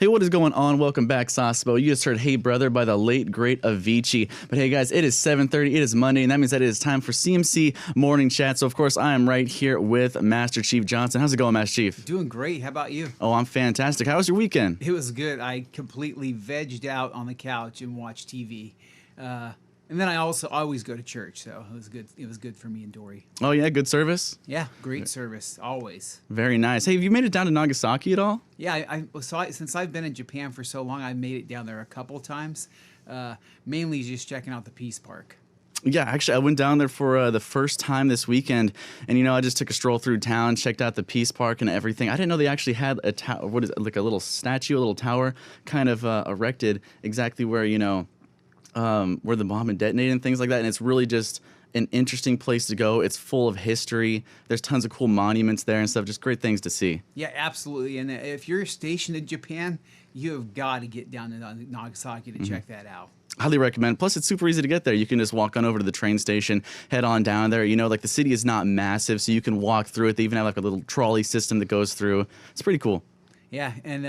Hey, what is going on? Welcome back, Sasebo. You just heard Hey Brother by the late, great Avicii. But hey, guys, it is 7:30. It is Monday, and that means that it is time for CMC Morning Chat. So, of course, I am right here with Master Chief Johnson. How's it going, Master Chief? Doing great. How about you? Oh, I'm fantastic. How was your weekend? It was good. I completely vegged out on the couch and watched TV. And then I always go to church, so it was good. It was good for me and Dory. Oh, yeah? Good service? Yeah, great service, always. Very nice. Hey, have you made it down to Nagasaki at all? Yeah, since I've been in Japan for so long, I made it down there a couple times, mainly just checking out the Peace Park. Yeah, actually, I went down there for the first time this weekend, and I just took a stroll through town, checked out the Peace Park and everything. I didn't know they actually had a tower. What is it? Like a little statue, a little tower, kind of erected exactly where where the bomb had detonated and things like that. And it's really just an interesting place to go. It's full of history. There's tons of cool monuments there and stuff. Just great things to see. Yeah, absolutely. And if you're stationed in Japan, you have got to get down to Nagasaki to check that out. Highly recommend. Plus, it's super easy to get there. You can just walk on over to the train station, head on down there. Like the city is not massive, so you can walk through it. They even have like a little trolley system that goes through. It's pretty cool. Yeah, and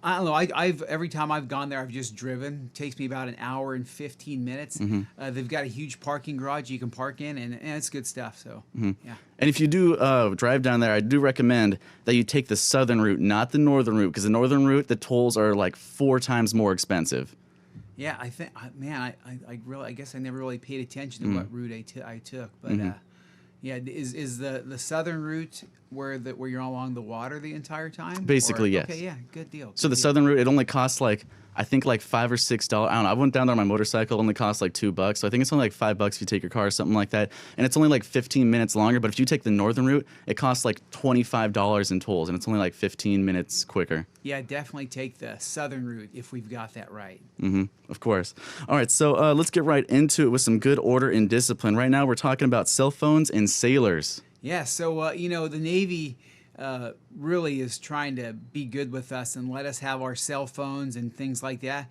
I don't know. I've every time I've gone there, I've just driven. It takes me about an hour and 15 minutes. They've got a huge parking garage you can park in, and it's good stuff. So yeah. And if you do drive down there, I do recommend that you take the southern route, not the northern route, because the northern route, the tolls are like 4 times more expensive. Yeah, I think, man, I guess I never really paid attention to what route I took, but yeah, is the southern route where you're along the water the entire time? Basically, yes. Okay, yeah, good deal. So the southern route, it only costs I think $5 or $6. I don't know. I went down there on my motorcycle. It only costs like $2. So I think it's only like $5 if you take your car or something like that. And it's only like 15 minutes longer. But if you take the northern route, it costs like $25 in tolls, and it's only like 15 minutes quicker. Yeah, definitely take the southern route if we've got that right. Of course. All right, so let's get right into it with some good order and discipline. Right now, we're talking about cell phones and sailors. Yeah, so the Navy really is trying to be good with us and let us have our cell phones and things like that.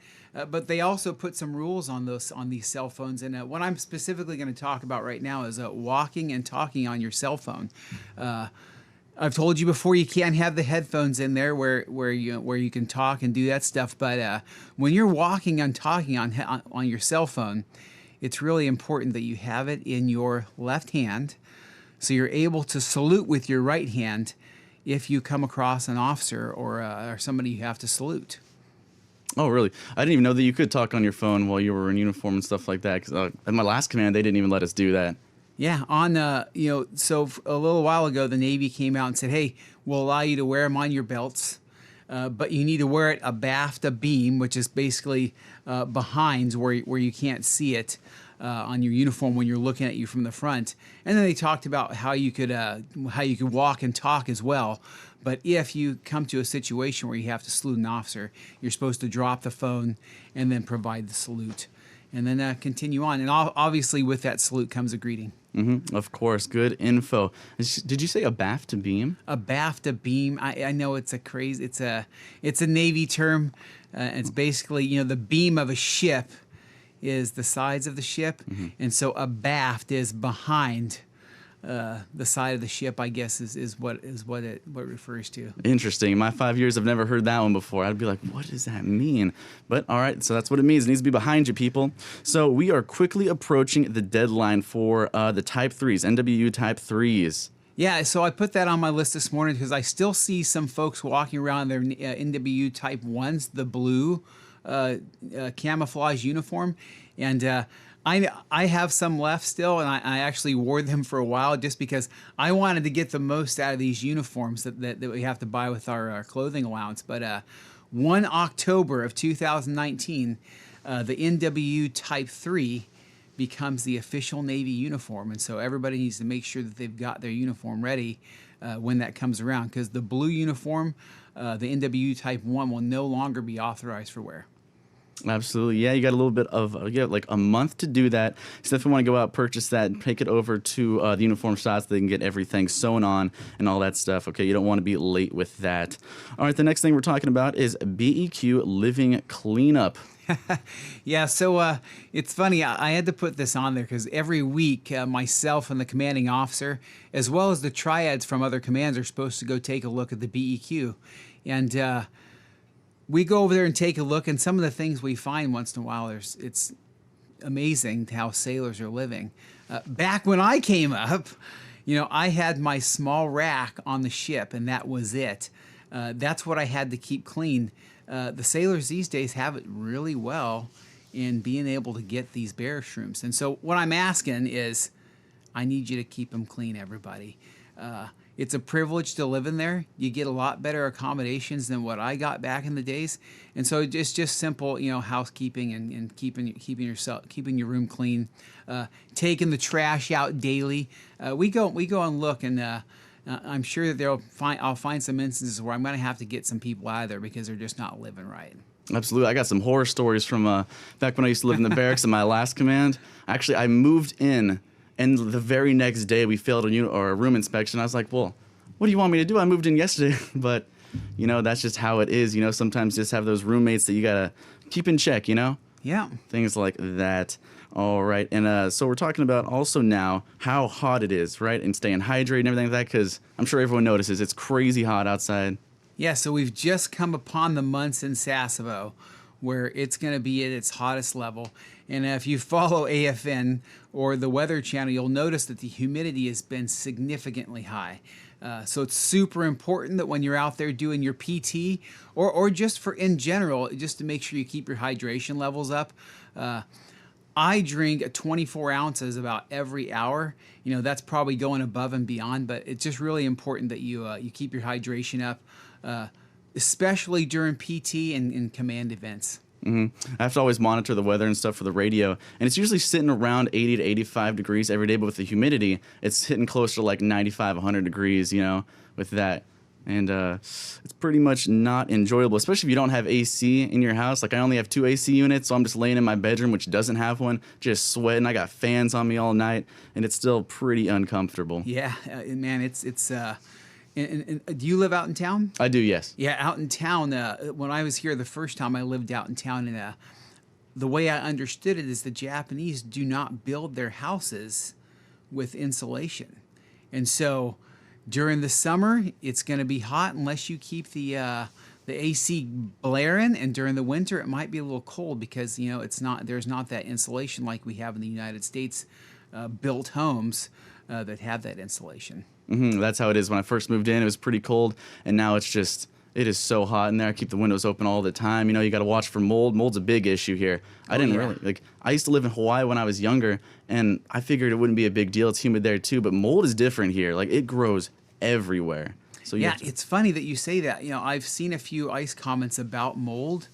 But they also put some rules on these cell phones. And what I'm specifically going to talk about right now is walking and talking on your cell phone. I've told you before, you can't have the headphones in there where you can talk and do that stuff. But when you're walking and talking on your cell phone, it's really important that you have it in your left hand, so you're able to salute with your right hand if you come across an officer or somebody you have to salute. Oh, really? I didn't even know that you could talk on your phone while you were in uniform and stuff like that. Because at my last command, they didn't even let us do that. Yeah, so a little while ago, the Navy came out and said, hey, we'll allow you to wear them on your belts, but you need to wear it abaft a beam, which is basically behind where you can't see it on your uniform when you're looking at you from the front. And then they talked about how you could walk and talk as well. But if you come to a situation where you have to salute an officer, you're supposed to drop the phone and then provide the salute, and then continue on. And obviously, with that salute comes a greeting. Of course, good info. Did you say abaft a beam? Abaft a beam. I know it's it's a Navy term. It's basically the beam of a ship is the sides of the ship, and so abaft is behind the side of the ship, I guess, is what it refers to. Interesting. My 5 years, I've never heard that one before. I'd be like, what does that mean? But all right, so that's what it means. It needs to be behind you, people. So we are quickly approaching the deadline for the Type 3s, NWU Type 3s. Yeah, so I put that on my list this morning because I still see some folks walking around their NWU Type 1s, the blue camouflage uniform, and I have some left still, and I actually wore them for a while just because I wanted to get the most out of these uniforms that we have to buy with our clothing allowance. But 1 October of 2019, the NWU Type 3 becomes the official Navy uniform, and so everybody needs to make sure that they've got their uniform ready when that comes around, because the blue uniform, the NWU Type 1, will no longer be authorized for wear. Absolutely. Yeah, you got a little bit of, like a month to do that. So if you want to go out, purchase that, and take it over to the uniform shops, they can get everything sewn on and all that stuff. Okay, you don't want to be late with that. All right, the next thing we're talking about is BEQ Living Cleanup. Yeah, so it's funny. I had to put this on there because every week myself and the commanding officer, as well as the triads from other commands, are supposed to go take a look at the BEQ. And we go over there and take a look, and some of the things we find once in a while, it's amazing how sailors are living. Back when I came up, I had my small rack on the ship, and that was it. That's what I had to keep clean. The sailors these days have it really well in being able to get these bear shrooms. And so what I'm asking is, I need you to keep them clean, everybody. It's a privilege to live in there. You get a lot better accommodations than what I got back in the days. And so it's just simple, housekeeping and keeping your room clean, taking the trash out daily. We go and look, and I'm sure that I'll find some instances where I'm going to have to get some people out of there because they're just not living right. Absolutely. I got some horror stories from back when I used to live in the barracks in my last command. Actually, I moved in, and the very next day we failed a room inspection. I was like, well, what do you want me to do? I moved in yesterday. But, that's just how it is. Sometimes just have those roommates that you got to keep in check, Yeah. Things like that. All right. And so we're talking about also now how hot it is, right? And staying hydrated and everything like that, because I'm sure everyone notices it's crazy hot outside. Yeah, so we've just come upon the months in Sasebo where it's going to be at its hottest level. And if you follow AFN or the Weather Channel, you'll notice that the humidity has been significantly high. So it's super important that when you're out there doing your PT or just for in general, just to make sure you keep your hydration levels up. I drink 24 ounces about every hour. That's probably going above and beyond, but it's just really important that you keep your hydration up, especially during PT and command events. Mm-hmm. I have to always monitor the weather and stuff for the radio, and it's usually sitting around 80 to 85 degrees every day, but with the humidity, it's hitting closer to like 95, 100 degrees, with that. And it's pretty much not enjoyable, especially if you don't have AC in your house. Like I only have 2 AC units, so I'm just laying in my bedroom, which doesn't have one, just sweating. I got fans on me all night, and it's still pretty uncomfortable. Yeah, man, it's And do you live out in town? I do, yes. Yeah, out in town. When I was here the first time, I lived out in town, and the way I understood it is the Japanese do not build their houses with insulation, and so during the summer it's going to be hot unless you keep the AC blaring, and during the winter it might be a little cold because there's not that insulation like we have in the United States built homes that have that insulation. Mm-hmm. That's how it is. When I first moved in, it was pretty cold, and now it is so hot in there. I keep the windows open all the time. You got to watch for mold. Mold's a big issue here. I used to live in Hawaii when I was younger, and I figured it wouldn't be a big deal. It's humid there too, but mold is different here. Like it grows everywhere. So yeah, it's funny that you say that. I've seen a few ICE comments about mold,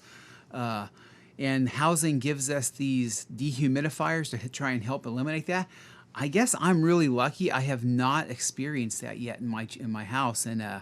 and housing gives us these dehumidifiers to try and help eliminate that. I guess I'm really lucky. I have not experienced that yet in my house, and I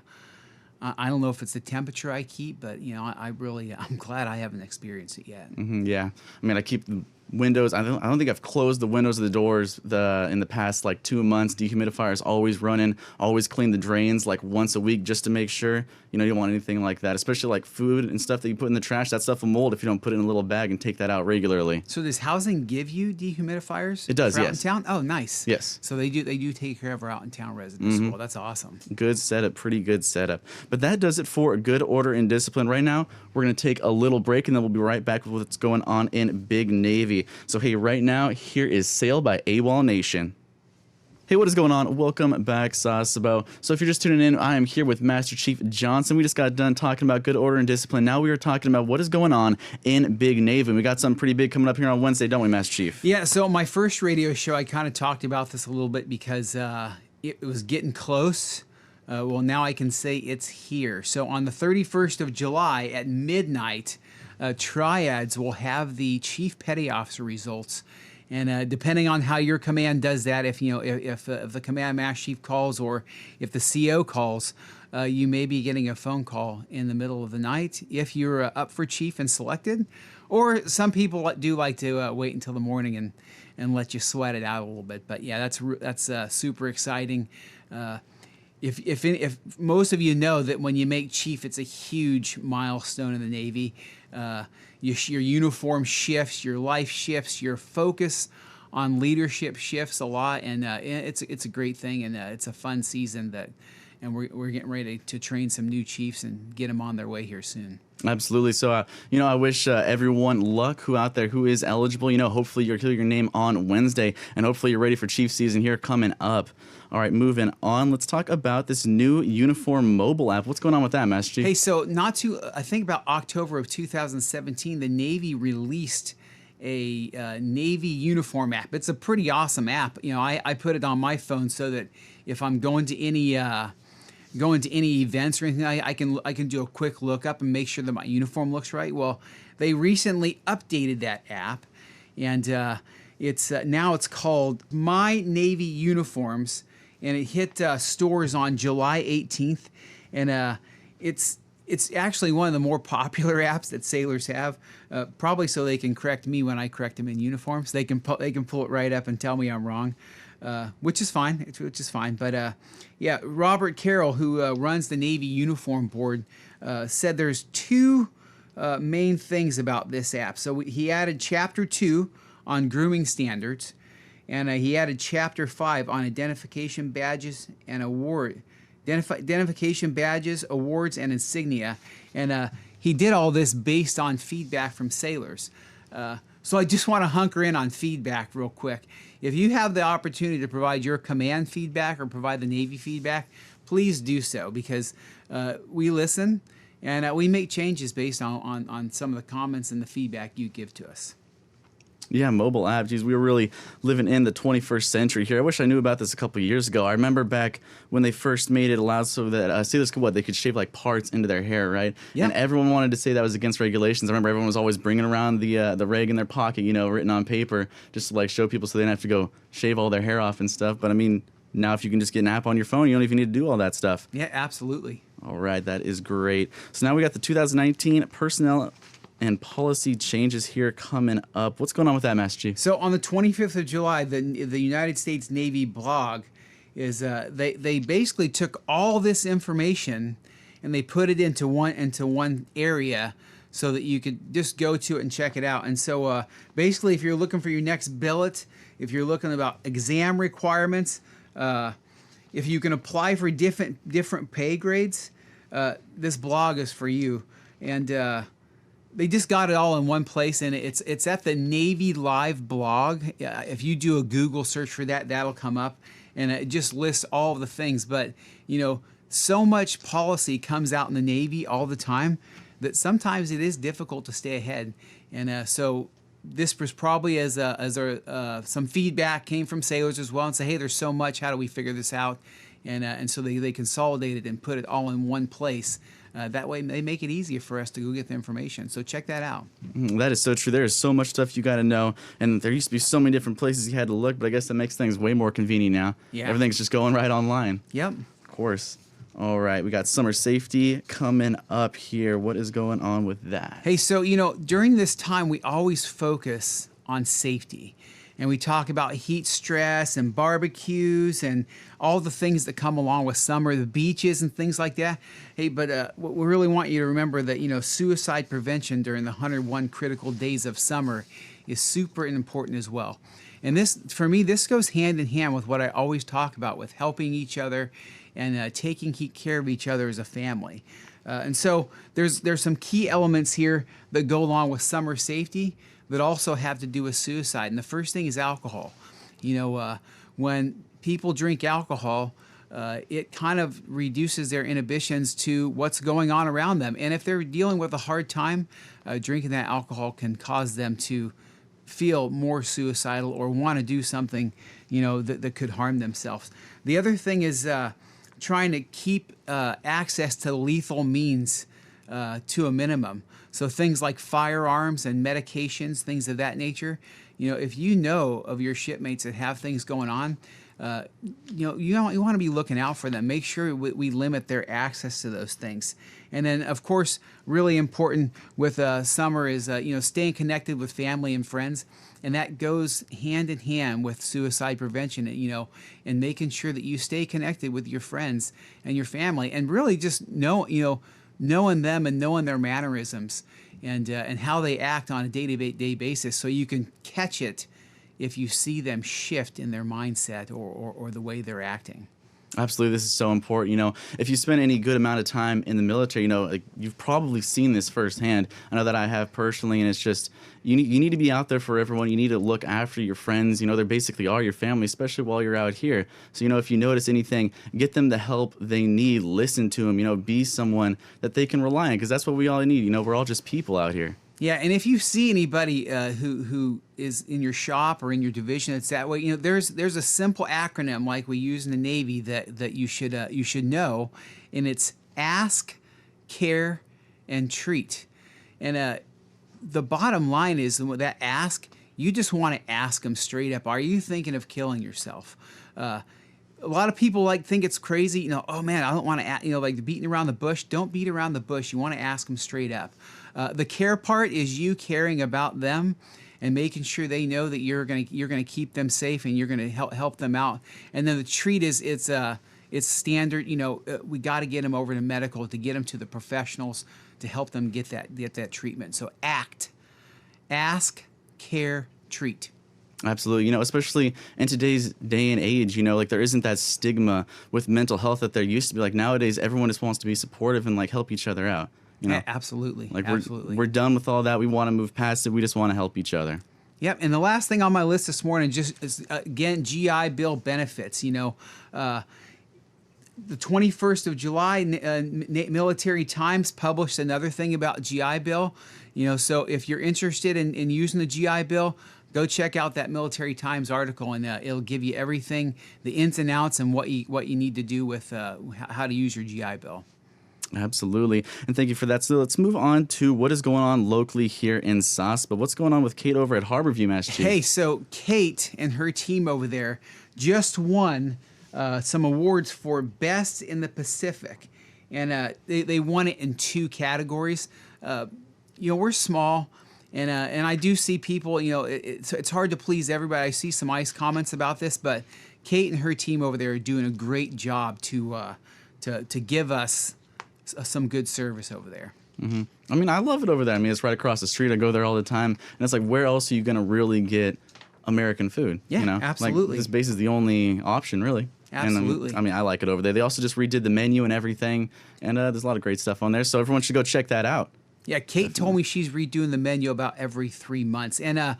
don't know if it's the temperature I keep, but I'm glad I haven't experienced it yet. Mm-hmm, yeah, I mean I keep the windows. I don't think I've closed the windows of the doors in the past like 2 months. Dehumidifier is always running. Always clean the drains like once a week just to make sure. You don't want anything like that, especially like food and stuff that you put in the trash. That stuff will mold if you don't put it in a little bag and take that out regularly. So does housing give you dehumidifiers? It does, for yes. Out in town? Oh, nice. Yes. So they do take care of our out in town residents. Mm-hmm. Well, that's awesome. Good setup, pretty good setup. But that does it for Good Order and Discipline. Right now, we're going to take a little break, and then we'll be right back with what's going on in Big Navy. So hey, right now, here is Sail by AWOL Nation. Hey, what is going on? Welcome back, Sasebo. So if you're just tuning in, I am here with Master Chief Johnson. We just got done talking about Good Order and Discipline. Now we are talking about what is going on in Big Navy. And we got something pretty big coming up here on Wednesday, don't we, Master Chief? Yeah, so my first radio show, I kind of talked about this a little bit because it was getting close. Well, now I can say it's here. So on the 31st of July at midnight, Triads will have the Chief Petty Officer results. And depending on how your command does that, if the command master chief calls or if the CO calls, you may be getting a phone call in the middle of the night if you're up for chief and selected. Or some people do like to wait until the morning and let you sweat it out a little bit. But yeah, that's super exciting. If most of you know that when you make chief, it's a huge milestone in the Navy. Your uniform shifts, your life shifts, your focus on leadership shifts a lot, and it's a great thing, and it's a fun season we're getting ready to train some new chiefs and get them on their way here soon. Absolutely. So, I wish everyone luck who out there who is eligible. Hopefully you'll hear your name on Wednesday, and hopefully you're ready for Chief season here coming up. All right, moving on. Let's talk about this new uniform mobile app. What's going on with that, Master Chief? Hey, so I think about October of 2017, the Navy released a Navy uniform app. It's a pretty awesome app. I put it on my phone so that if I'm going to any events or anything, I can do a quick lookup and make sure that my uniform looks right. Well, they recently updated that app, and it's now it's called My Navy Uniforms, and it hit stores on July 18th, and it's actually one of the more popular apps that sailors have, probably so they can correct me when I correct them in uniforms. They can pull it right up and tell me I'm wrong. Which is fine. But yeah, Robert Carroll, who runs the Navy Uniform Board, said there's two main things about this app. So he added Chapter 2 on grooming standards, and he added Chapter 5 on identification badges and identification badges, awards, and insignia. And he did all this based on feedback from sailors. So I just want to hunker in on feedback real quick. If you have the opportunity to provide your command feedback or provide the Navy feedback, please do so, because we listen and we make changes based on some of the comments and the feedback you give to us. Yeah, mobile app. Geez, we were really living in the 21st century here. I wish I knew about this a couple of years ago. I remember back when they first made it allowed so that sailors could they could shave like parts into their hair, right? Yeah. And everyone wanted to say that was against regulations. I remember everyone was always bringing around the rag in their pocket, written on paper, just to like show people so they didn't have to go shave all their hair off and stuff. But I mean, now if you can just get an app on your phone, you don't even need to do all that stuff. Yeah, absolutely. All right, that is great. So now we got the 2019 personnel and policy changes here coming up. What's going on with that, Master Chief? So on the 25th of July, the United States Navy blog is they basically took all this information and they put it into one area so that you could just go to it and check it out. And so basically, if you're looking for your next billet, if you're looking about exam requirements, if you can apply for different pay grades, this blog is for you. And they just got it all in one place, and it's at the Navy Live blog. If you do a Google search for that, that'll come up, and it just lists all of the things. But so much policy comes out in the Navy all the time that sometimes it is difficult to stay ahead. And so this was probably as some feedback came from sailors as well, and say, hey, there's so much. How do we figure this out? And so they consolidated and put it all in one place. That way, they make it easier for us to go get the information. So check that out. That is so true. There is so much stuff you got to know, and there used to be so many different places you had to look, but I guess that makes things way more convenient now. Yeah. Everything's just going right online. Yep. Of course. All right, we got summer safety coming up here. What is going on with that? Hey, so, during this time, we always focus on safety. And we talk about heat stress and barbecues and all the things that come along with summer, the beaches and things like that. Hey, but we really want you to remember that, suicide prevention during the 101 critical days of summer is super important as well. And this, for me, this goes hand in hand with what I always talk about with helping each other and taking care of each other as a family. And so there's some key elements here that go along with summer safety that also have to do with suicide. And the first thing is alcohol. When people drink alcohol, it kind of reduces their inhibitions to what's going on around them. And if they're dealing with a hard time, drinking that alcohol can cause them to feel more suicidal or want to do something, that could harm themselves. The other thing is trying to keep access to lethal means to a minimum. So things like firearms and medications, things of that nature. If you know of your shipmates that have things going on, you want to be looking out for them. Make sure we limit their access to those things. And then, of course, really important with summer is staying connected with family and friends, and that goes hand in hand with suicide prevention. And making sure that you stay connected with your friends and your family, and really just knowing them and knowing their mannerisms and how they act on a day-to-day basis, so you can catch it if you see them shift in their mindset or the way they're acting. Absolutely, this is so important. If you spend any good amount of time in the military, like you've probably seen this firsthand. I know that I have personally, and it's just you need to be out there for everyone. You need to look after your friends. They basically are your family, especially while you're out here. So if you notice anything, get them the help they need. Listen to them. Be someone that they can rely on, because that's what we all need. We're all just people out here. Yeah, and if you see anybody who is in your shop or in your division that's that way, there's a simple acronym like we use in the Navy that you should know, and it's ask, care, and treat. And the bottom line is that ask, you just want to ask them straight up. Are you thinking of killing yourself? A lot of people think it's crazy. Oh man, I don't want to. Like beating around the bush. Don't beat around the bush. You want to ask them straight up. The care part is you caring about them and making sure they know that you're gonna keep them safe and you're gonna help them out. And then the treat is it's standard. We got to get them over to medical to get them to the professionals to help them get that treatment. So ask, care, treat. Absolutely. Especially in today's day and age, like there isn't that stigma with mental health that there used to be. Like nowadays, everyone just wants to be supportive and help each other out. Absolutely. Absolutely. We're done with all that. We want to move past it. We just want to help each other. Yep. And the last thing on my list this morning just is, again, GI Bill benefits. The 21st of July, Military Times published another thing about GI Bill. So if you're interested in using the GI Bill, go check out that Military Times article, and it'll give you everything, the ins and outs, and what you need to do with how to use your GI Bill. Absolutely. And thank you for that. So let's move on to what is going on locally here in Sasebo. What's going on with Kate over at Harborview, Mass Chief? Hey, so Kate and her team over there just won some awards for Best in the Pacific. And they won it in 2 categories. We're small. And I do see people, it's hard to please everybody. I see some nice comments about this, but Kate and her team over there are doing a great job to give us some good service over there. Mm-hmm. I mean, I love it over there. I mean, it's right across the street. I go there all the time. And it's like, where else are you going to really get American food? Yeah, absolutely. This base is the only option, really. Absolutely. And, I like it over there. They also just redid the menu and everything. And there's a lot of great stuff on there. So everyone should go check that out. Yeah, Kate told me she's redoing the menu about every 3 months. And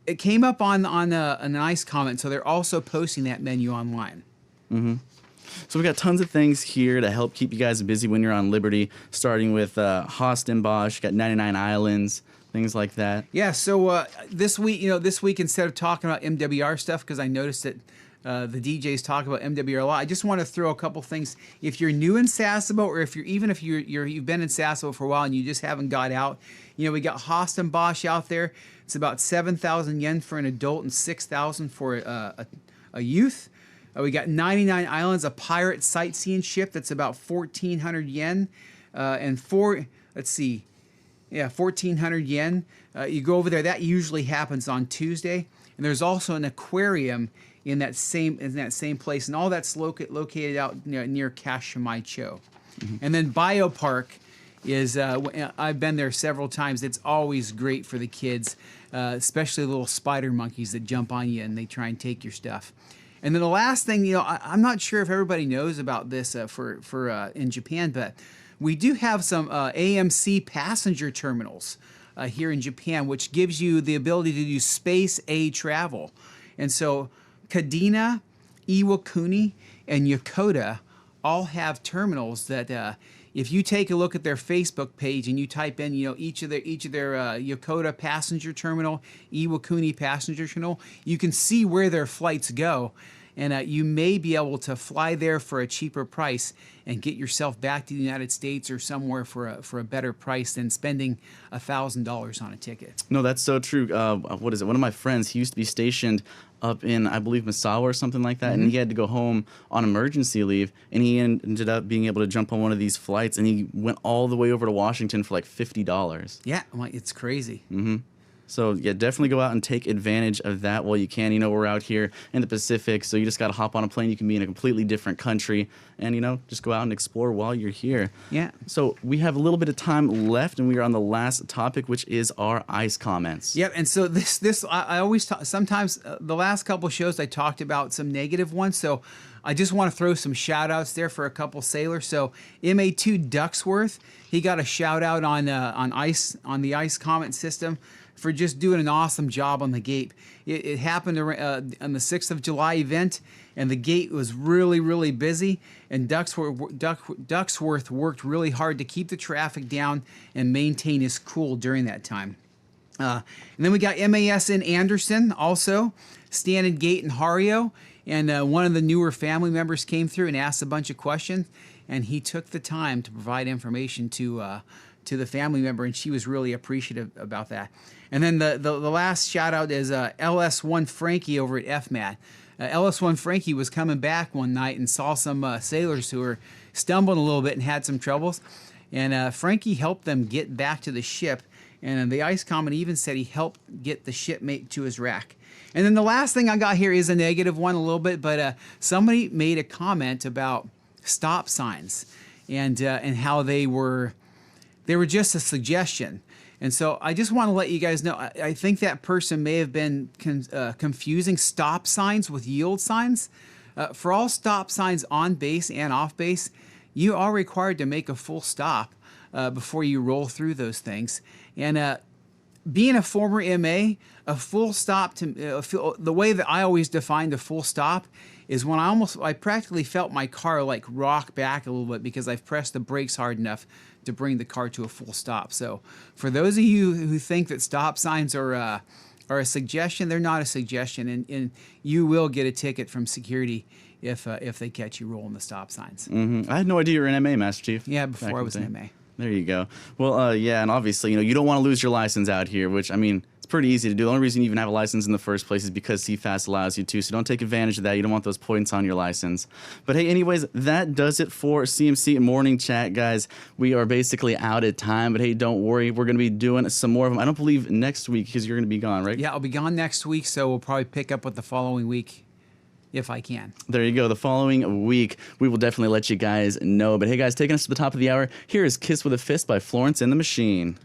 it came up on a nice comment. So they're also posting that menu online. Mm-hmm. So we got tons of things here to help keep you guys busy when you're on Liberty, starting with Hostenbosch, got 99 Islands, things like that. Yeah, so this week, instead of talking about MWR stuff, because I noticed that the DJs talk about MWR a lot, I just want to throw a couple things. If you're new in Sasebo, or if you've been in Sasebo for a while and you just haven't got out, we got Hostenbosch out there. It's about 7,000 yen for an adult and 6,000 for a youth. We got 99 Islands, a pirate sightseeing ship that's about 1,400 yen, and 1,400 yen. You go over there. That usually happens on Tuesday. And there's also an aquarium in that same place, and all that's located out near Kashimai-cho. Mm-hmm. And then Biopark is I've been there several times. It's always great for the kids, especially little spider monkeys that jump on you and they try and take your stuff. And then the last thing, I'm not sure if everybody knows about this for in Japan, but we do have some AMC passenger terminals here in Japan, which gives you the ability to do space A travel. And so Kadena, Iwakuni, and Yokota all have terminals that if you take a look at their Facebook page and you type in, each of their Yokota passenger terminal, Iwakuni passenger terminal, you can see where their flights go, and you may be able to fly there for a cheaper price and get yourself back to the United States or somewhere for a better price than spending $1,000 on a ticket. No, that's so true. What is it? One of my friends, he used to be stationed up in, I believe, Misawa or something like that, mm-hmm. and he had to go home on emergency leave, and he ended up being able to jump on one of these flights, and he went all the way over to Washington for like $50. Yeah, it's crazy. Mm-hmm. So, yeah, definitely go out and take advantage of that while you can. We're out here in the Pacific, so you just got to hop on a plane. You can be in a completely different country and, just go out and explore while you're here. Yeah. So we have a little bit of time left, and we are on the last topic, which is our ICE comments. Yep, and so this I always talk, sometimes the last couple of shows I talked about some negative ones, so I just want to throw some shout outs there for a couple sailors. So MA2 Ducksworth, he got a shout out on the ice comment system for just doing an awesome job on the gate. It happened on the 6th of July event, and the gate was really, really busy, and Ducksworth worked really hard to keep the traffic down and maintain his cool during that time. And then we got MAS in Anderson also, Stanton Gate and Hario, and one of the newer family members came through and asked a bunch of questions, and he took the time to provide information to the family member, and she was really appreciative about that. And then the last shout out is LS1 Frankie over at FMAT. LS1 Frankie was coming back one night and saw some sailors who were stumbling a little bit and had some troubles, and Frankie helped them get back to the ship. And the ice comment even said he helped get the shipmate to his rack. And then the last thing I got here is a negative one a little bit, but somebody made a comment about stop signs and how they were just a suggestion. And so I just want to let you guys know, I think that person may have been confusing stop signs with yield signs. For all stop signs on base and off base, you are required to make a full stop before you roll through those things. And being a former MA, a full stop, the way that I always defined a full stop is when I practically felt my car like rock back a little bit because I've pressed the brakes hard enough to bring the car to a full stop. So for those of you who think that stop signs are a suggestion, they're not a suggestion, and you will get a ticket from security if they catch you rolling the stop signs. I had no idea you were an MA, Master Chief. Yeah, before I was an MA. There you go. Well, yeah, and obviously, you don't want to lose your license out here, which, I mean, it's pretty easy to do. The only reason you even have a license in the first place is because CFAS allows you to, so don't take advantage of that. You don't want those points on your license. But hey, anyways, that does it for CMC Morning Chat, guys. We are basically out of time, but hey, don't worry. We're going to be doing some more of them. I don't believe next week because you're going to be gone, right? Yeah, I'll be gone next week, so we'll probably pick up with the following week. If I can. There you go. The following week, we will definitely let you guys know. But hey, guys, taking us to the top of the hour, here is Kiss with a Fist by Florence and the Machine.